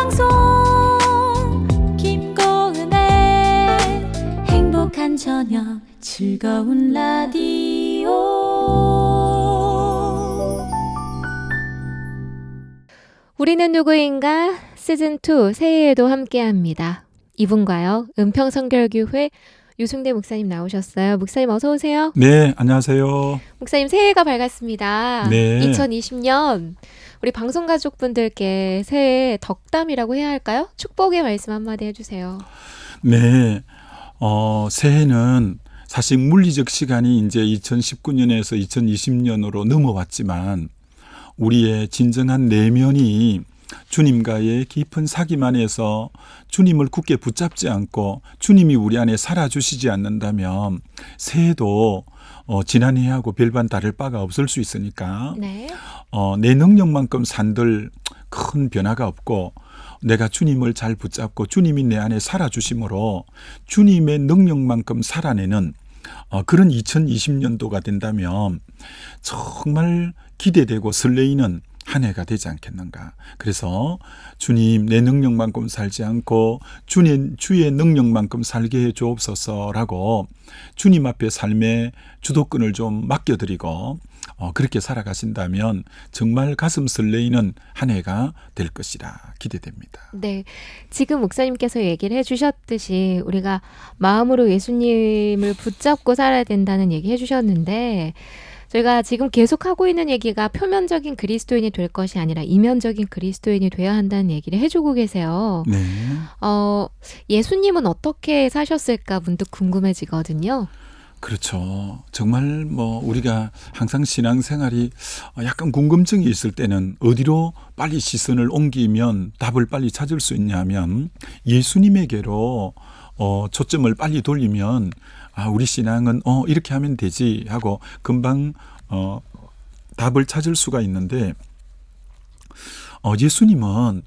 방송 김고은의 행복한 저녁 즐거운 라디오. 우리는 누구인가 시즌2 새해에도 함께합니다. 이분과요. 은평성결교회 유승대 목사님 나오셨어요. 목사님 어서 오세요. 네, 안녕하세요. 목사님 새해가 밝았습니다. 네. 2020년 우리 방송가족분들께 새해 덕담이라고 해야 할까요? 축복의 말씀 한마디 해주세요. 네, 새해는 사실 물리적 시간이 이제 2019년에서 2020년으로 넘어왔지만 우리의 진정한 내면이 주님과의 깊은 사귐 안에서 주님을 굳게 붙잡지 않고 주님이 우리 안에 살아주시지 않는다면 새해도 지난해하고 별반 다를 바가 없을 수 있으니까 네. 내 능력만큼 산들 큰 변화가 없고 내가 주님을 잘 붙잡고 주님이 내 안에 살아주심으로 주님의 능력만큼 살아내는 그런 2020년도가 된다면 정말 기대되고 설레이는 한 해가 되지 않겠는가. 그래서 주님 내 능력만큼 살지 않고 주의 능력만큼 살게 해 주옵소서라고 주님 앞에 삶의 주도권을 좀 맡겨드리고 그렇게 살아가신다면 정말 가슴 설레이는 한 해가 될 것이라 기대됩니다. 네, 지금 목사님께서 얘기를 해주셨듯이 우리가 마음으로 예수님을 붙잡고 살아야 된다는 얘기 해주셨는데 저희가 지금 계속하고 있는 얘기가 표면적인 그리스도인이 될 것이 아니라 이면적인 그리스도인이 되어야 한다는 얘기를 해주고 계세요. 네. 예수님은 어떻게 사셨을까 문득 궁금해지거든요. 그렇죠. 정말 우리가 항상 신앙생활이 약간 궁금증이 있을 때는 어디로 빨리 시선을 옮기면 답을 빨리 찾을 수 있냐면 예수님에게로 초점을 빨리 돌리면 우리 신앙은 이렇게 하면 되지 하고 금방 답을 찾을 수가 있는데 예수님은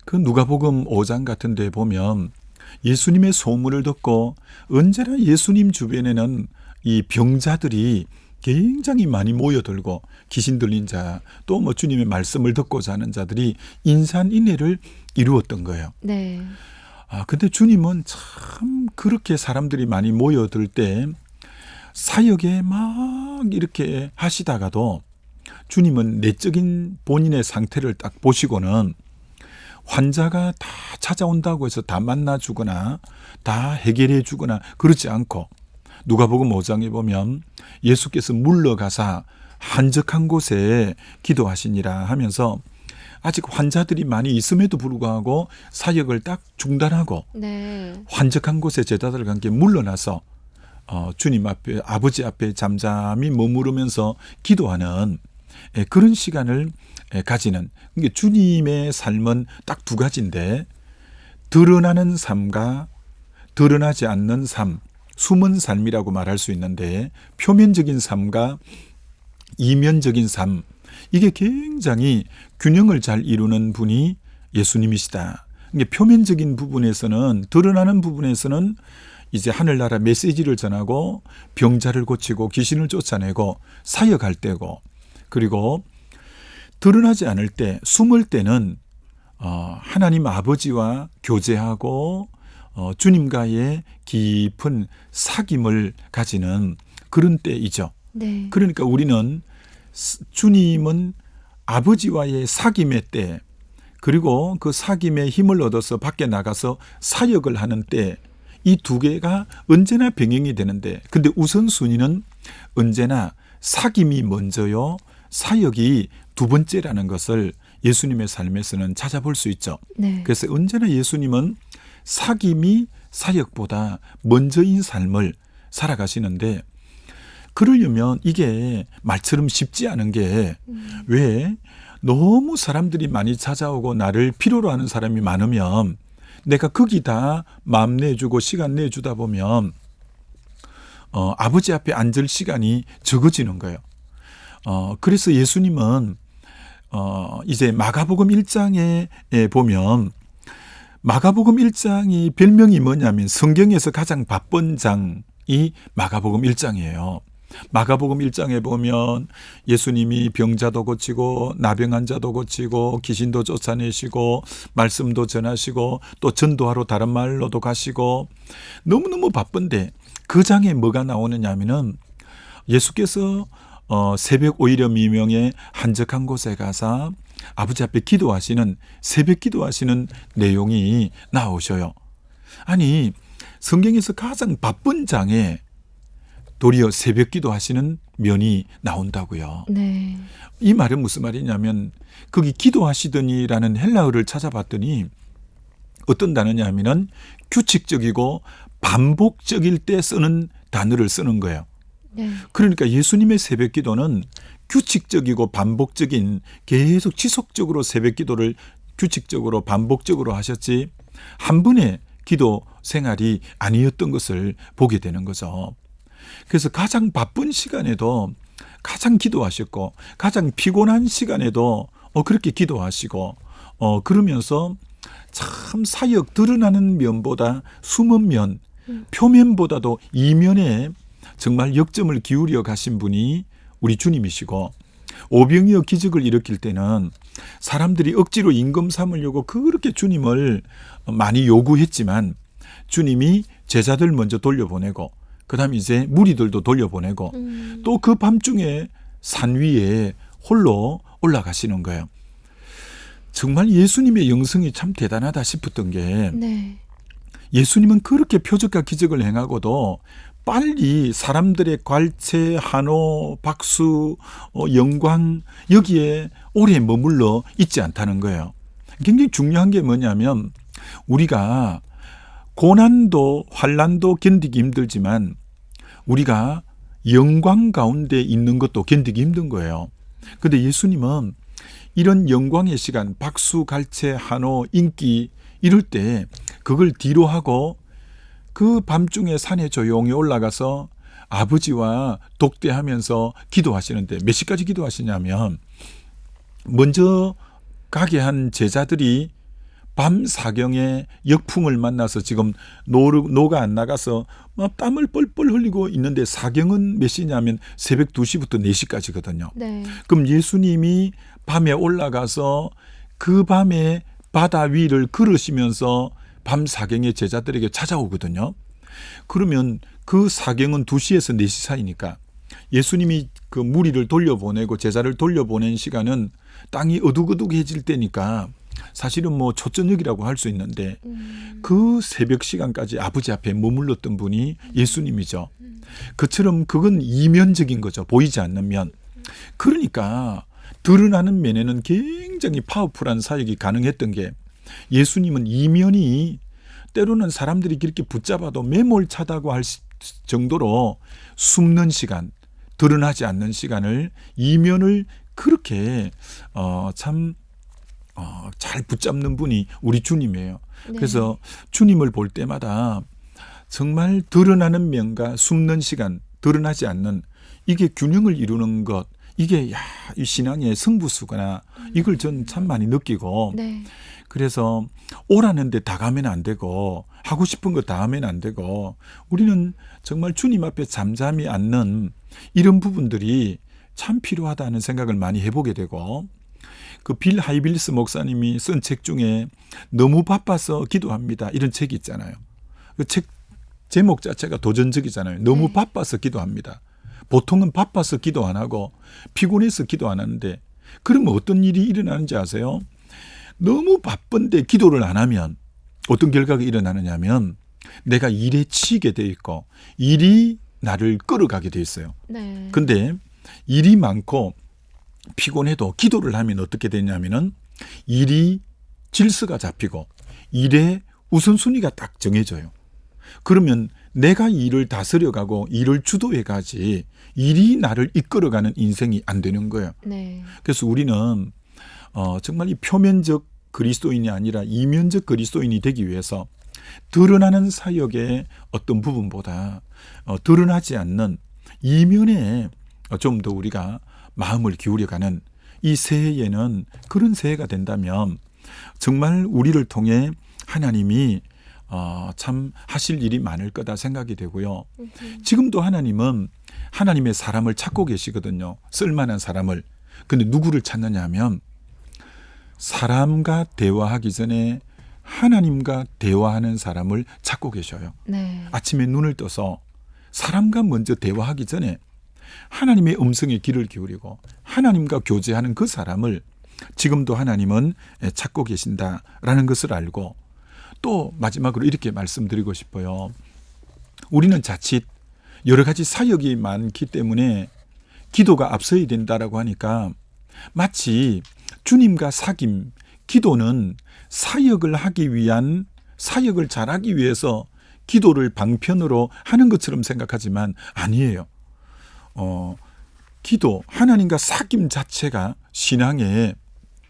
그 누가복음 5장 같은 데 보면 예수님의 소문을 듣고 언제나 예수님 주변에는 이 병자들이 굉장히 많이 모여들고 귀신 들린 자 또 주님의 말씀을 듣고자 하는 자들이 인산인해를 이루었던 거예요. 네. 근데 주님은 참 그렇게 사람들이 많이 모여들 때 사역에 막 이렇게 하시다가도 주님은 내적인 본인의 상태를 딱 보시고는 환자가 다 찾아온다고 해서 다 만나주거나 다 해결해 주거나 그렇지 않고 누가복음 5장에 보면 예수께서 물러가사 한적한 곳에 기도하시니라 하면서 아직 환자들이 많이 있음에도 불구하고 사역을 딱 중단하고 네. 한적한 곳에 제자들과 함께 물러나서 주님 앞에 아버지 앞에 잠잠히 머무르면서 기도하는 그런 시간을 가지는 주님의 삶은 딱 두 가지인데 드러나는 삶과 드러나지 않는 삶, 숨은 삶이라고 말할 수 있는데 표면적인 삶과 이면적인 삶 이게 굉장히 균형을 잘 이루는 분이 예수님이시다. 이게 표면적인 부분에서는 드러나는 부분에서는 이제 하늘나라 메시지를 전하고 병자를 고치고 귀신을 쫓아내고 사역할 때고 그리고 드러나지 않을 때 숨을 때는 하나님 아버지와 교제하고 주님과의 깊은 사귐을 가지는 그런 때이죠. 네. 그러니까 우리는 주님은 아버지와의 사귐의 때 그리고 그 사귐의 힘을 얻어서 밖에 나가서 사역을 하는 때 이 두 개가 언제나 병행이 되는데 근데 우선순위는 언제나 사귐이 먼저요 사역이 두 번째라는 것을 예수님의 삶에서는 찾아볼 수 있죠. 네. 그래서 언제나 예수님은 사귐이 사역보다 먼저인 삶을 살아가시는데 그러려면 이게 말처럼 쉽지 않은 게 왜 너무 사람들이 많이 찾아오고 나를 필요로 하는 사람이 많으면 내가 거기다 마음 내주고 시간 내주다 보면 아버지 앞에 앉을 시간이 적어지는 거예요. 그래서 예수님은 이제 마가복음 1장에 보면 마가복음 1장이 별명이 뭐냐면 성경에서 가장 바쁜 장이 마가복음 1장이에요. 마가복음 1장에 보면 예수님이 병자도 고치고 나병한 자도 고치고 귀신도 쫓아내시고 말씀도 전하시고 또 전도하러 다른 마을로도 가시고 너무너무 바쁜데 그 장에 뭐가 나오느냐 하면은 예수께서 새벽 오히려 미명에 한적한 곳에 가서 아버지 앞에 기도하시는 새벽 기도하시는 내용이 나오셔요. 아니 성경에서 가장 바쁜 장에 도리어 새벽 기도하시는 면이 나온다고요. 네. 이 말은 무슨 말이냐면 거기 기도하시더니라는 헬라어를 찾아봤더니 어떤 단어냐 하면은 규칙적이고 반복적일 때 쓰는 단어를 쓰는 거예요. 네. 그러니까 예수님의 새벽 기도는 규칙적이고 반복적인 계속 지속적으로 새벽 기도를 규칙적으로 반복적으로 하셨지 한 번의 기도 생활이 아니었던 것을 보게 되는 거죠. 그래서 가장 바쁜 시간에도 가장 기도하셨고 가장 피곤한 시간에도 그렇게 기도하시고 그러면서 참 사역 드러나는 면보다 숨은 면 표면보다도 이면에 정말 역점을 기울여 가신 분이 우리 주님이시고 오병이어 기적을 일으킬 때는 사람들이 억지로 임금 삼으려고 그렇게 주님을 많이 요구했지만 주님이 제자들 먼저 돌려보내고 그다음 이제 무리들도 돌려보내고 또 그 밤중에 산 위에 홀로 올라가시는 거예요. 정말 예수님의 영성이 참 대단하다 싶었던 게 네. 예수님은 그렇게 표적과 기적을 행하고도 빨리 사람들의 괄체, 한호, 박수, 영광 여기에 오래 머물러 있지 않다는 거예요. 굉장히 중요한 게 뭐냐면 우리가 고난도 환난도 견디기 힘들지만 우리가 영광 가운데 있는 것도 견디기 힘든 거예요. 그런데 예수님은 이런 영광의 시간, 박수, 갈채, 한호, 인기 이럴 때 그걸 뒤로 하고 그 밤중에 산에 조용히 올라가서 아버지와 독대하면서 기도하시는데 몇 시까지 기도하시냐면 먼저 가게 한 제자들이 밤 사경에 역풍을 만나서 지금 노가 안 나가서 막 땀을 뻘뻘 흘리고 있는데 사경은 몇 시냐면 새벽 2시부터 4시까지거든요. 네. 그럼 예수님이 밤에 올라가서 그 밤에 바다 위를 걸으시면서 밤 사경에 제자들에게 찾아오거든요. 그러면 그 사경은 2시에서 4시 사이니까 예수님이 그 무리를 돌려보내고 제자를 돌려보낸 시간은 땅이 어둑어둑해질 때니까 사실은 뭐 초저녁이라고 할 수 있는데 그 새벽 시간까지 아버지 앞에 머물렀던 분이 예수님이죠. 그처럼 그건 이면적인 거죠. 보이지 않는 면. 그러니까 드러나는 면에는 굉장히 파워풀한 사역이 가능했던 게 예수님은 이면이 때로는 사람들이 그렇게 붙잡아도 매몰차다고 할 정도로 숨는 시간, 드러나지 않는 시간을 이면을 그렇게 잘 붙잡는 분이 우리 주님이에요. 네. 그래서 주님을 볼 때마다 정말 드러나는 면과 숨는 시간, 드러나지 않는 이게 균형을 이루는 것, 이게 이 신앙의 승부수구나 이걸 전 참 많이 느끼고 네. 그래서 오라는데 다 가면 안 되고 하고 싶은 거 다 하면 안 되고 우리는 정말 주님 앞에 잠잠히 앉는 이런 부분들이 참 필요하다는 생각을 많이 해보게 되고 그 빌 하이빌스 목사님이 쓴 책 중에 너무 바빠서 기도합니다. 이런 책이 있잖아요. 그 책 제목 자체가 도전적이잖아요. 너무 네. 바빠서 기도합니다. 보통은 바빠서 기도 안 하고 피곤해서 기도 안 하는데 그러면 어떤 일이 일어나는지 아세요? 너무 바쁜데 기도를 안 하면 어떤 결과가 일어나느냐 하면 내가 일에 치이게 돼 있고 일이 나를 끌어가게 돼 있어요. 네. 근데 일이 많고 피곤해도 기도를 하면 어떻게 되냐면은 일이 질서가 잡히고 일의 우선순위가 딱 정해져요. 그러면 내가 일을 다스려가고 일을 주도해 가지 일이 나를 이끌어가는 인생이 안 되는 거예요. 네. 그래서 우리는 정말 이 표면적 그리스도인이 아니라 이면적 그리스도인이 되기 위해서 드러나는 사역의 어떤 부분보다 드러나지 않는 이면에 좀 더 우리가 마음을 기울여가는 이 새해에는 그런 새해가 된다면 정말 우리를 통해 하나님이 참 하실 일이 많을 거다 생각이 되고요. 지금도 하나님은 하나님의 사람을 찾고 계시거든요. 쓸만한 사람을. 근데 누구를 찾느냐 하면 사람과 대화하기 전에 하나님과 대화하는 사람을 찾고 계셔요. 네. 아침에 눈을 떠서 사람과 먼저 대화하기 전에 하나님의 음성에 귀를 기울이고 하나님과 교제하는 그 사람을 지금도 하나님은 찾고 계신다라는 것을 알고, 또 마지막으로 이렇게 말씀드리고 싶어요. 우리는 자칫 여러 가지 사역이 많기 때문에 기도가 앞서야 된다라고 하니까 마치 주님과 사귐, 기도는 사역을 하기 위한, 사역을 잘하기 위해서 기도를 방편으로 하는 것처럼 생각하지만 아니에요. 기도, 하나님과 사귐 자체가 신앙의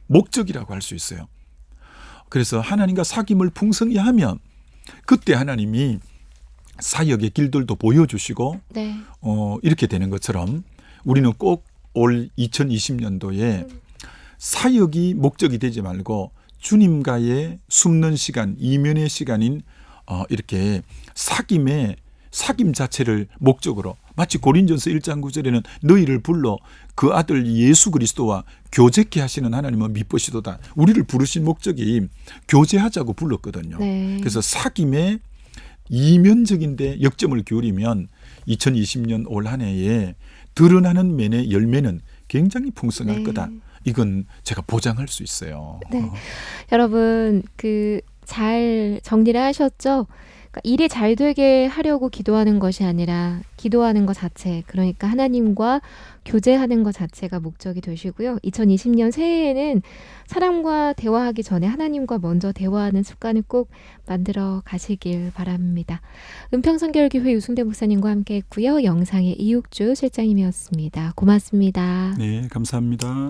목적이라고 할 수 있어요. 그래서 하나님과 사귐을 풍성히 하면 그때 하나님이 사역의 길들도 보여주시고 네. 이렇게 되는 것처럼 우리는 꼭 올 2020년도에 사역이 목적이 되지 말고 주님과의 숨는 시간, 이면의 시간인 이렇게 사귐 자체를 목적으로, 마치 고린전서 1장 9절에는 너희를 불러 그 아들 예수 그리스도와 교제케 하시는 하나님은 미쁘시도다. 우리를 부르신 목적이 교제하자고 불렀거든요. 네. 그래서 사귐의 이면적인데 역점을 기울이면 2020년 올 한 해에 드러나는 면의 열매는 굉장히 풍성할 네. 거다. 이건 제가 보장할 수 있어요. 네. 여러분, 잘 정리를 하셨죠? 그러니까 일이 잘 되게 하려고 기도하는 것이 아니라 기도하는 것 자체, 그러니까 하나님과 교제하는 것 자체가 목적이 되시고요. 2020년 새해에는 사람과 대화하기 전에 하나님과 먼저 대화하는 습관을 꼭 만들어 가시길 바랍니다. 은평선교회교회 유승대 목사님과 함께 했고요. 영상의 이육주 실장님이었습니다. 고맙습니다. 네, 감사합니다.